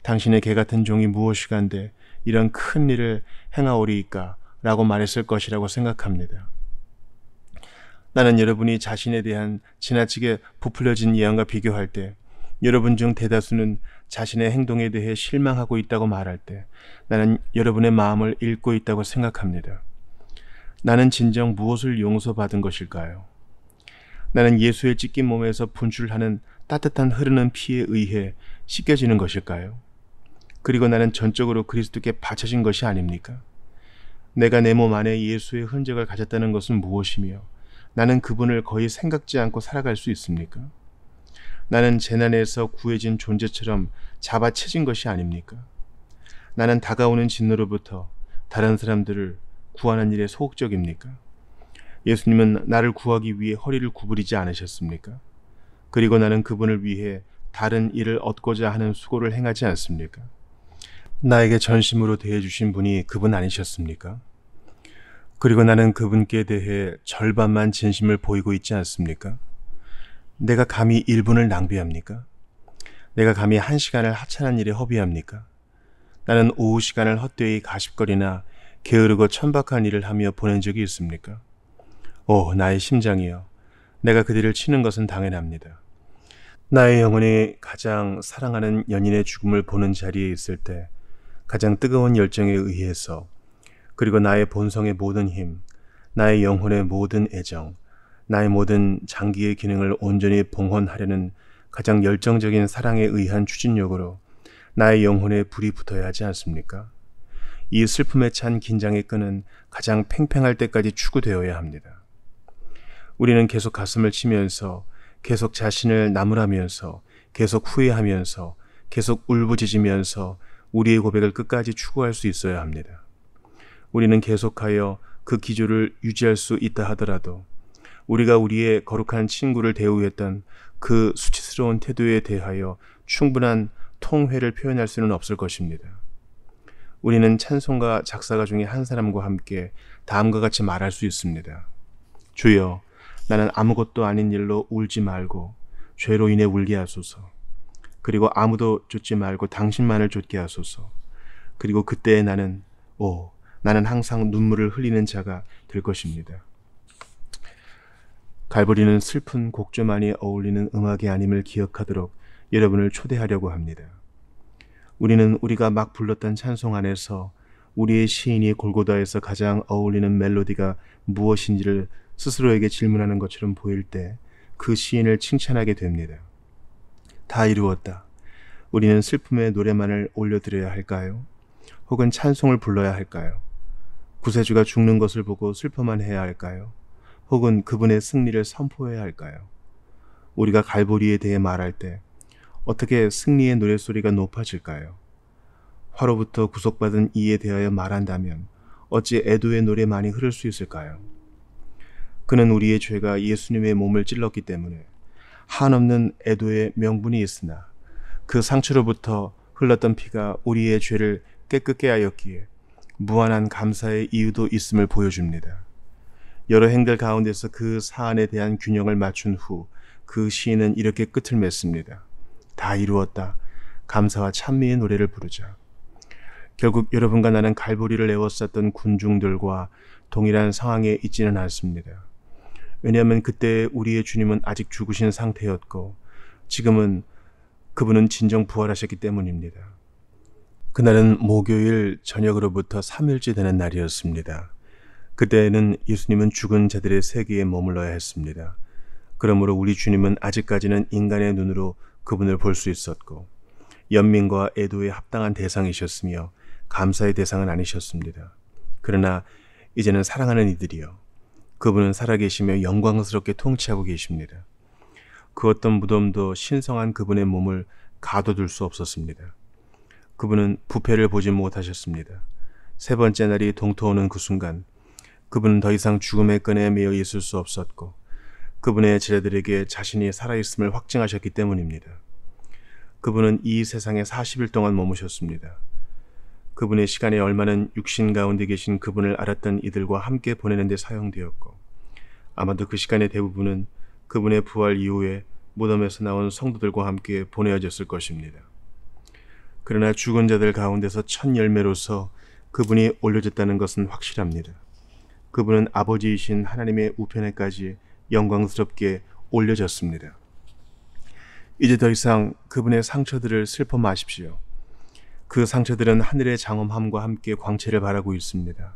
S1: 당신의 개 같은 종이 무엇이간데 이런 큰 일을 행하오리이까 라고 말했을 것이라고 생각합니다. 나는 여러분이 자신에 대한 지나치게 부풀려진 예언과 비교할 때, 여러분 중 대다수는 자신의 행동에 대해 실망하고 있다고 말할 때 나는 여러분의 마음을 읽고 있다고 생각합니다. 나는 진정 무엇을 용서받은 것일까요? 나는 예수의 찢긴 몸에서 분출하는 따뜻한 흐르는 피에 의해 씻겨지는 것일까요? 그리고 나는 전적으로 그리스도께 바쳐진 것이 아닙니까? 내가 내 몸 안에 예수의 흔적을 가졌다는 것은 무엇이며 나는 그분을 거의 생각지 않고 살아갈 수 있습니까? 나는 재난에서 구해진 존재처럼 잡아채진 것이 아닙니까? 나는 다가오는 진노로부터 다른 사람들을 구하는 일에 소극적입니까? 예수님은 나를 구하기 위해 허리를 구부리지 않으셨습니까? 그리고 나는 그분을 위해 다른 일을 얻고자 하는 수고를 행하지 않습니까? 나에게 전심으로 대해주신 분이 그분 아니셨습니까? 그리고 나는 그분께 대해 절반만 진심을 보이고 있지 않습니까? 내가 감히 1분을 낭비합니까? 내가 감히 1시간을 하찮은 일에 허비합니까? 나는 오후 시간을 헛되이 가십거리나 게으르고 천박한 일을 하며 보낸 적이 있습니까? 오, 나의 심장이여, 내가 그들을 치는 것은 당연합니다. 나의 영혼이 가장 사랑하는 연인의 죽음을 보는 자리에 있을 때 가장 뜨거운 열정에 의해서, 그리고 나의 본성의 모든 힘, 나의 영혼의 모든 애정, 나의 모든 장기의 기능을 온전히 봉헌하려는 가장 열정적인 사랑에 의한 추진력으로 나의 영혼에 불이 붙어야 하지 않습니까? 이 슬픔에 찬 긴장의 끈은 가장 팽팽할 때까지 추구되어야 합니다. 우리는 계속 가슴을 치면서, 계속 자신을 나무라면서, 계속 후회하면서, 계속 울부짖으면서 우리의 고백을 끝까지 추구할 수 있어야 합니다. 우리는 계속하여 그 기조를 유지할 수 있다 하더라도 우리가 우리의 거룩한 친구를 대우했던 그 수치스러운 태도에 대하여 충분한 통회를 표현할 수는 없을 것입니다. 우리는 찬송가 작사가 중에 한 사람과 함께 다음과 같이 말할 수 있습니다. 주여, 나는 아무것도 아닌 일로 울지 말고 죄로 인해 울게 하소서. 그리고 아무도 쫓지 말고 당신만을 쫓게 하소서. 그리고 그때에 나는 항상 눈물을 흘리는 자가 될 것입니다. 갈보리는 슬픈 곡조만이 어울리는 음악이 아님을 기억하도록 여러분을 초대하려고 합니다. 우리는 우리가 막 불렀던 찬송 안에서 우리의 시인이 골고다에서 가장 어울리는 멜로디가 무엇인지를 스스로에게 질문하는 것처럼 보일 때 그 시인을 칭찬하게 됩니다. 다 이루었다. 우리는 슬픔의 노래만을 올려드려야 할까요? 혹은 찬송을 불러야 할까요? 구세주가 죽는 것을 보고 슬퍼만 해야 할까요? 혹은 그분의 승리를 선포해야 할까요? 우리가 갈보리에 대해 말할 때 어떻게 승리의 노랫소리가 높아질까요? 화로부터 구속받은 이에 대하여 말한다면 어찌 애도의 노래만이 흐를 수 있을까요? 그는 우리의 죄가 예수님의 몸을 찔렀기 때문에 한없는 애도의 명분이 있으나 그 상처로부터 흘렀던 피가 우리의 죄를 깨끗게 하였기에 무한한 감사의 이유도 있음을 보여줍니다. 여러 행들 가운데서 그 사안에 대한 균형을 맞춘 후 그 시인은 이렇게 끝을 맺습니다. 다 이루었다. 감사와 찬미의 노래를 부르자. 결국 여러분과 나는 갈보리를 에워쌌던 군중들과 동일한 상황에 있지는 않습니다. 왜냐하면 그때 우리의 주님은 아직 죽으신 상태였고 지금은 그분은 진정 부활하셨기 때문입니다. 그날은 목요일 저녁으로부터 3일째 되는 날이었습니다. 그때는 예수님은 죽은 자들의 세계에 머물러야 했습니다. 그러므로 우리 주님은 아직까지는 인간의 눈으로 그분을 볼 수 있었고 연민과 애도에 합당한 대상이셨으며 감사의 대상은 아니셨습니다. 그러나 이제는 사랑하는 이들이여, 그분은 살아계시며 영광스럽게 통치하고 계십니다. 그 어떤 무덤도 신성한 그분의 몸을 가둬둘 수 없었습니다. 그분은 부패를 보지 못하셨습니다. 세 번째 날이 동토오는 그 순간 그분은 더 이상 죽음의 끈에 매여 있을 수 없었고 그분의 제자들에게 자신이 살아있음을 확증하셨기 때문입니다. 그분은 이 세상에 40일 동안 머무셨습니다. 그분의 시간의 얼마는 육신 가운데 계신 그분을 알았던 이들과 함께 보내는 데 사용되었고 아마도 그 시간의 대부분은 그분의 부활 이후에 무덤에서 나온 성도들과 함께 보내어졌을 것입니다. 그러나 죽은 자들 가운데서 첫 열매로서 그분이 올려졌다는 것은 확실합니다. 그분은 아버지이신 하나님의 우편에까지 영광스럽게 올려졌습니다. 이제 더 이상 그분의 상처들을 슬퍼 마십시오. 그 상처들은 하늘의 장엄함과 함께 광채를 바라고 있습니다.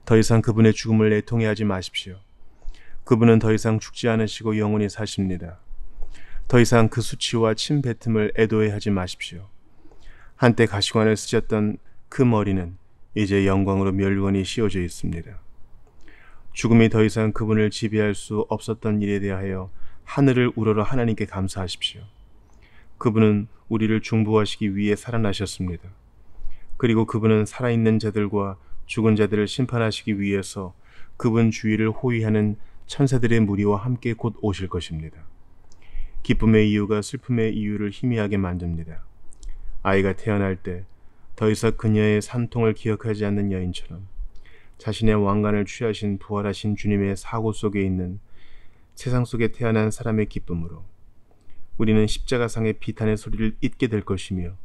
S1: 더 이상 그분의 죽음을 애통해하지 마십시오. 그분은 더 이상 죽지 않으시고 영원히 사십니다. 더 이상 그 수치와 침뱉음을 애도해하지 마십시오. 한때 가시관을 쓰셨던 그 머리는 이제 영광으로 멸관이 씌워져 있습니다. 죽음이 더 이상 그분을 지배할 수 없었던 일에 대하여 하늘을 우러러 하나님께 감사하십시오. 그분은 우리를 중보하시기 위해 살아나셨습니다. 그리고 그분은 살아있는 자들과 죽은 자들을 심판하시기 위해서 그분 주위를 호위하는 천사들의 무리와 함께 곧 오실 것입니다. 기쁨의 이유가 슬픔의 이유를 희미하게 만듭니다. 아이가 태어날 때 더 이상 그녀의 산통을 기억하지 않는 여인처럼 자신의 왕관을 취하신 부활하신 주님의 사고 속에 있는 세상 속에 태어난 사람의 기쁨으로 우리는 십자가상의 비탄의 소리를 잊게 될 것이며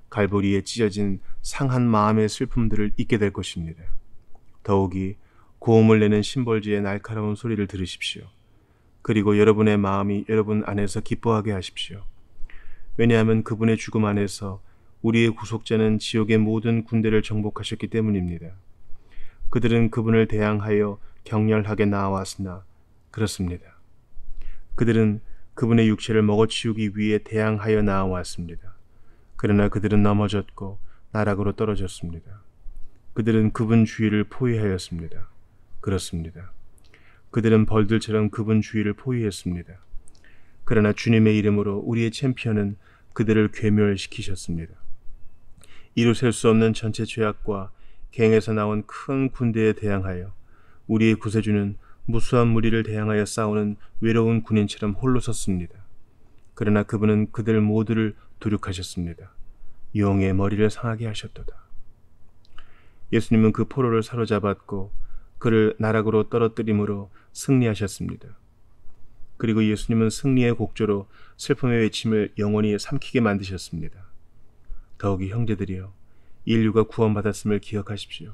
S1: 갈보리에 찢어진 상한 마음의 슬픔들을 잊게 될 것입니다. 더욱이 고음을 내는 심벌지의 날카로운 소리를 들으십시오. 그리고 여러분의 마음이 여러분 안에서 기뻐하게 하십시오. 왜냐하면 그분의 죽음 안에서 우리의 구속자는 지옥의 모든 군대를 정복하셨기 때문입니다. 그들은 그분을 대항하여 격렬하게 나아왔으나 그렇습니다. 그들은 그분의 육체를 먹어치우기 위해 대항하여 나아왔습니다. 그러나 그들은 넘어졌고 나락으로 떨어졌습니다. 그들은 그분 주위를 포위하였습니다. 그렇습니다. 그들은 벌들처럼 그분 주위를 포위했습니다. 그러나 주님의 이름으로 우리의 챔피언은 그들을 괴멸시키셨습니다. 이루 셀 수 없는 전체 죄악과 갱에서 나온 큰 군대에 대항하여 우리의 구세주는 무수한 무리를 대항하여 싸우는 외로운 군인처럼 홀로 섰습니다. 그러나 그분은 그들 모두를 도륙하셨습니다. 용의 머리를 상하게 하셨도다. 예수님은 그 포로를 사로잡았고 그를 나락으로 떨어뜨림으로 승리하셨습니다. 그리고 예수님은 승리의 곡조로 슬픔의 외침을 영원히 삼키게 만드셨습니다. 더욱이 형제들이여, 인류가 구원받았음을 기억하십시오.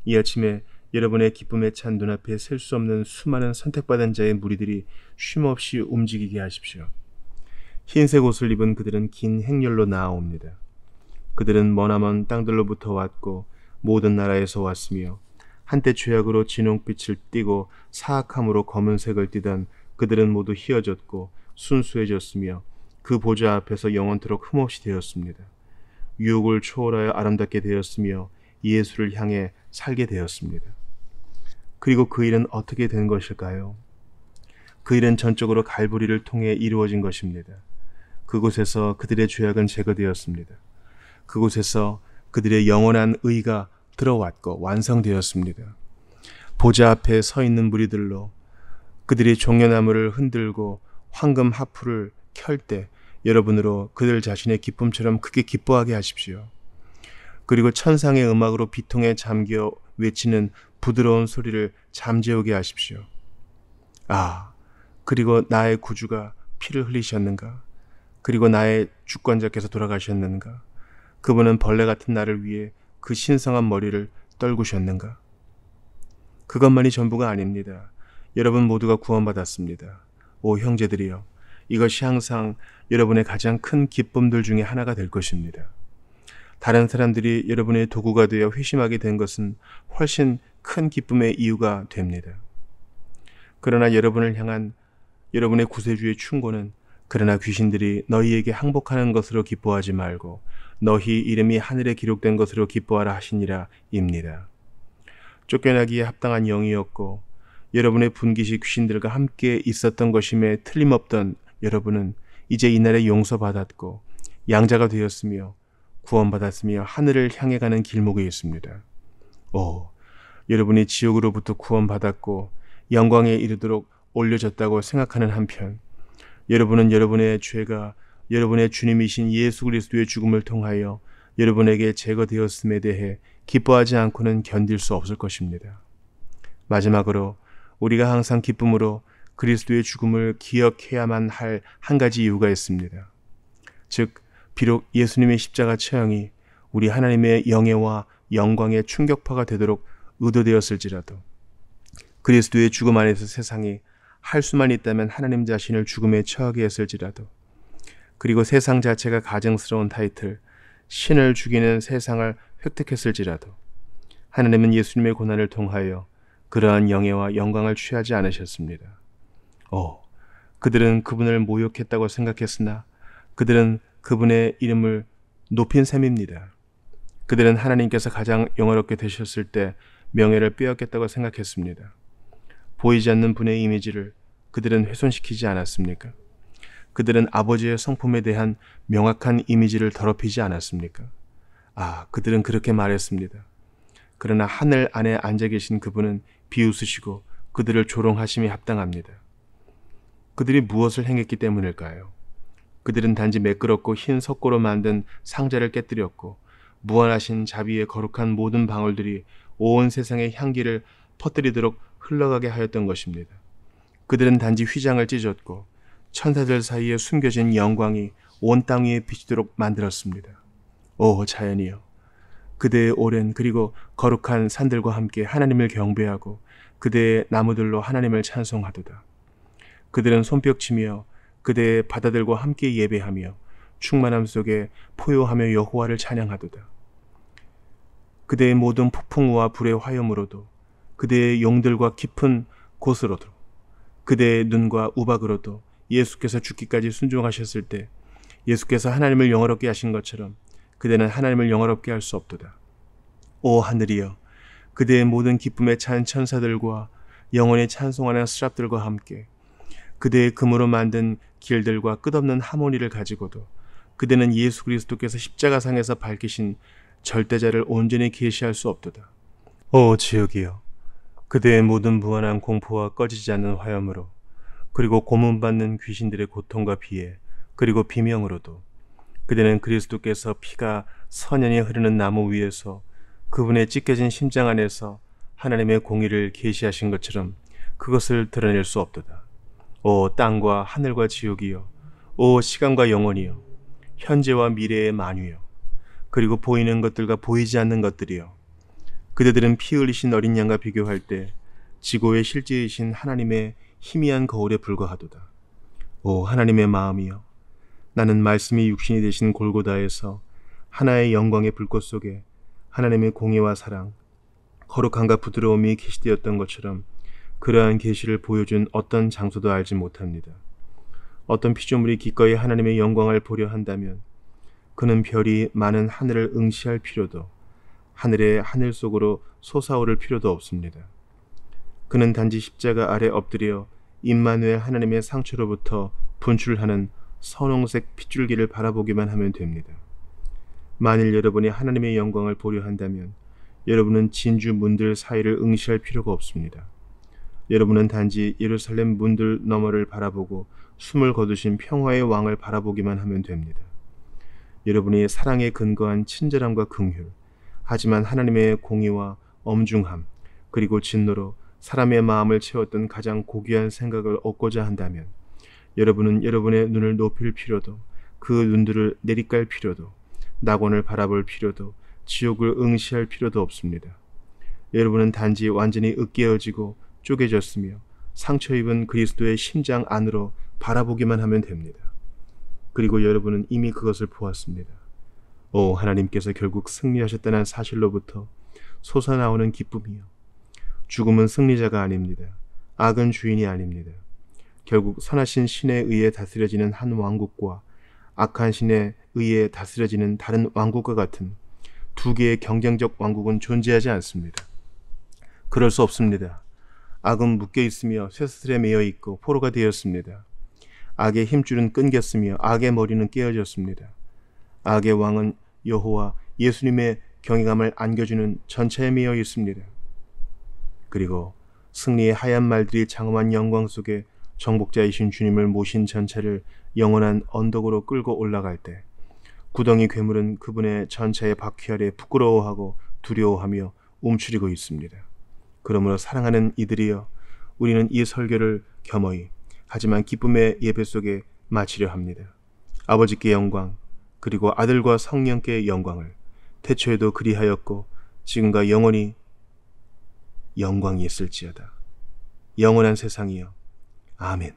S1: 이 아침에 여러분의 기쁨에 찬 눈앞에 셀 수 없는 수많은 선택받은 자의 무리들이 쉼없이 움직이게 하십시오. 흰색 옷을 입은 그들은 긴 행렬로 나아옵니다. 그들은 머나먼 땅들로부터 왔고 모든 나라에서 왔으며 한때 죄악으로 진홍빛을 띠고 사악함으로 검은색을 띠던 그들은 모두 희어졌고 순수해졌으며 그 보좌 앞에서 영원토록 흠없이 되었습니다. 유혹을 초월하여 아름답게 되었으며 예수를 향해 살게 되었습니다. 그리고 그 일은 어떻게 된 것일까요? 그 일은 전적으로 갈보리를 통해 이루어진 것입니다. 그곳에서 그들의 죄악은 제거되었습니다. 그곳에서 그들의 영원한 의가 들어왔고 완성되었습니다. 보좌 앞에 서 있는 무리들로 그들이 종려나무를 흔들고 황금 하프를 켤 때 여러분으로 그들 자신의 기쁨처럼 크게 기뻐하게 하십시오. 그리고 천상의 음악으로 비통에 잠겨 외치는 부드러운 소리를 잠재우게 하십시오. 아, 그리고 나의 구주가 피를 흘리셨는가? 그리고 나의 주권자께서 돌아가셨는가? 그분은 벌레 같은 나를 위해 그 신성한 머리를 떨구셨는가? 그것만이 전부가 아닙니다. 여러분 모두가 구원받았습니다. 오 형제들이여, 이것이 항상 여러분의 가장 큰 기쁨들 중에 하나가 될 것입니다. 다른 사람들이 여러분의 도구가 되어 회심하게 된 것은 훨씬 큰 기쁨의 이유가 됩니다. 그러나 여러분을 향한 여러분의 구세주의 충고는 그러나 귀신들이 너희에게 항복하는 것으로 기뻐하지 말고 너희 이름이 하늘에 기록된 것으로 기뻐하라 하시니라 입니다. 쫓겨나기에 합당한 영이었고 여러분의 분깃이 귀신들과 함께 있었던 것임에 틀림없던 여러분은 이제 이날에 용서받았고 양자가 되었으며 구원받았으며 하늘을 향해 가는 길목에 있습니다. 오, 여러분이 지옥으로부터 구원받았고 영광에 이르도록 올려졌다고 생각하는 한편 여러분은 여러분의 죄가 여러분의 주님이신 예수 그리스도의 죽음을 통하여 여러분에게 제거되었음에 대해 기뻐하지 않고는 견딜 수 없을 것입니다. 마지막으로 우리가 항상 기쁨으로 그리스도의 죽음을 기억해야만 할 한 가지 이유가 있습니다. 즉 비록 예수님의 십자가 처형이 우리 하나님의 영예와 영광의 충격파가 되도록 의도되었을지라도, 그리스도의 죽음 안에서 세상이 할 수만 있다면 하나님 자신을 죽음에 처하게 했을지라도, 그리고 세상 자체가 가증스러운 타이틀 신을 죽이는 세상을 획득했을지라도, 하나님은 예수님의 고난을 통하여 그러한 영예와 영광을 취하지 않으셨습니다. 그들은 그분을 모욕했다고 생각했으나 그들은 그분의 이름을 높인 셈입니다. 그들은 하나님께서 가장 영화롭게 되셨을 때 명예를 빼앗겠다고 생각했습니다. 보이지 않는 분의 이미지를 그들은 훼손시키지 않았습니까? 그들은 아버지의 성품에 대한 명확한 이미지를 더럽히지 않았습니까? 그들은 그렇게 말했습니다. 그러나 하늘 안에 앉아 계신 그분은 비웃으시고 그들을 조롱하심이 합당합니다. 그들이 무엇을 행했기 때문일까요? 그들은 단지 매끄럽고 흰 석고로 만든 상자를 깨뜨렸고 무한하신 자비의 거룩한 모든 방울들이 온 세상의 향기를 퍼뜨리도록 흘러가게 하였던 것입니다. 그들은 단지 휘장을 찢었고 천사들 사이에 숨겨진 영광이 온 땅 위에 비치도록 만들었습니다. 자연이여, 그대의 오랜 그리고 거룩한 산들과 함께 하나님을 경배하고 그대의 나무들로 하나님을 찬송하도다. 그들은 손뼉치며 그대의 바다들과 함께 예배하며 충만함 속에 포효하며 여호와를 찬양하도다. 그대의 모든 폭풍우와 불의 화염으로도, 그대의 용들과 깊은 곳으로도, 그대의 눈과 우박으로도 예수께서 죽기까지 순종하셨을 때 예수께서 하나님을 영화롭게 하신 것처럼 그대는 하나님을 영화롭게 할 수 없도다. 오 하늘이여, 그대의 모든 기쁨에 찬 천사들과 영원히 찬송하는 스랍들과 함께 그대의 금으로 만든 길들과 끝없는 하모니를 가지고도 그대는 예수 그리스도께서 십자가상에서 밝히신 절대자를 온전히 계시할 수 없도다. 오 지옥이여, 그대의 모든 무한한 공포와 꺼지지 않는 화염으로, 그리고 고문받는 귀신들의 고통과 비애, 그리고 비명으로도 그대는 그리스도께서 피가 선연히 흐르는 나무 위에서 그분의 찢겨진 심장 안에서 하나님의 공의를 계시하신 것처럼 그것을 드러낼 수 없도다. 오 땅과 하늘과 지옥이여, 오 시간과 영원이여, 현재와 미래의 만유여, 그리고 보이는 것들과 보이지 않는 것들이여, 그대들은 피 흘리신 어린 양과 비교할 때 지고의 실제이신 하나님의 희미한 거울에 불과하도다. 오 하나님의 마음이여, 나는 말씀이 육신이 되신 골고다에서 하나의 영광의 불꽃 속에 하나님의 공의와 사랑, 거룩함과 부드러움이 계시되었던 것처럼 그러한 계시를 보여준 어떤 장소도 알지 못합니다. 어떤 피조물이 기꺼이 하나님의 영광을 보려 한다면 그는 별이 많은 하늘을 응시할 필요도, 하늘의 하늘 속으로 솟아오를 필요도 없습니다. 그는 단지 십자가 아래 엎드려 임마누엘 하나님의 상처로부터 분출하는 선홍색 핏줄기를 바라보기만 하면 됩니다. 만일 여러분이 하나님의 영광을 보려 한다면 여러분은 진주 문들 사이를 응시할 필요가 없습니다. 여러분은 단지 예루살렘 문들 너머를 바라보고 숨을 거두신 평화의 왕을 바라보기만 하면 됩니다. 여러분이 사랑에 근거한 친절함과 긍휼, 하지만 하나님의 공의와 엄중함, 그리고 진노로 사람의 마음을 채웠던 가장 고귀한 생각을 얻고자 한다면 여러분은 여러분의 눈을 높일 필요도, 그 눈들을 내리깔 필요도, 낙원을 바라볼 필요도, 지옥을 응시할 필요도 없습니다. 여러분은 단지 완전히 으깨어지고 쪼개졌으며 상처 입은 그리스도의 심장 안으로 바라보기만 하면 됩니다. 그리고 여러분은 이미 그것을 보았습니다. 하나님께서 결국 승리하셨다는 사실로부터 솟아나오는 기쁨이요, 죽음은 승리자가 아닙니다. 악은 주인이 아닙니다. 결국 선하신 신에 의해 다스려지는 한 왕국과 악한 신에 의해 다스려지는 다른 왕국과 같은 두 개의 경쟁적 왕국은 존재하지 않습니다. 그럴 수 없습니다. 악은 묶여 있으며 쇠사슬에 매여 있고 포로가 되었습니다. 악의 힘줄은 끊겼으며 악의 머리는 깨어졌습니다. 악의 왕은 여호와 예수님의 경외감을 안겨주는 전차에 매여 있습니다. 그리고 승리의 하얀 말들이 장엄한 영광 속에 정복자이신 주님을 모신 전차를 영원한 언덕으로 끌고 올라갈 때 구덩이 괴물은 그분의 전차의 바퀴 아래 부끄러워하고 두려워하며 움츠리고 있습니다. 그러므로 사랑하는 이들이여, 우리는 이 설교를 겸허히 하지만 기쁨의 예배 속에 마치려 합니다. 아버지께 영광, 그리고 아들과 성령께 영광을 태초에도 그리하였고 지금과 영원히 영광이 있을지어다. 영원한 세상이여. 아멘.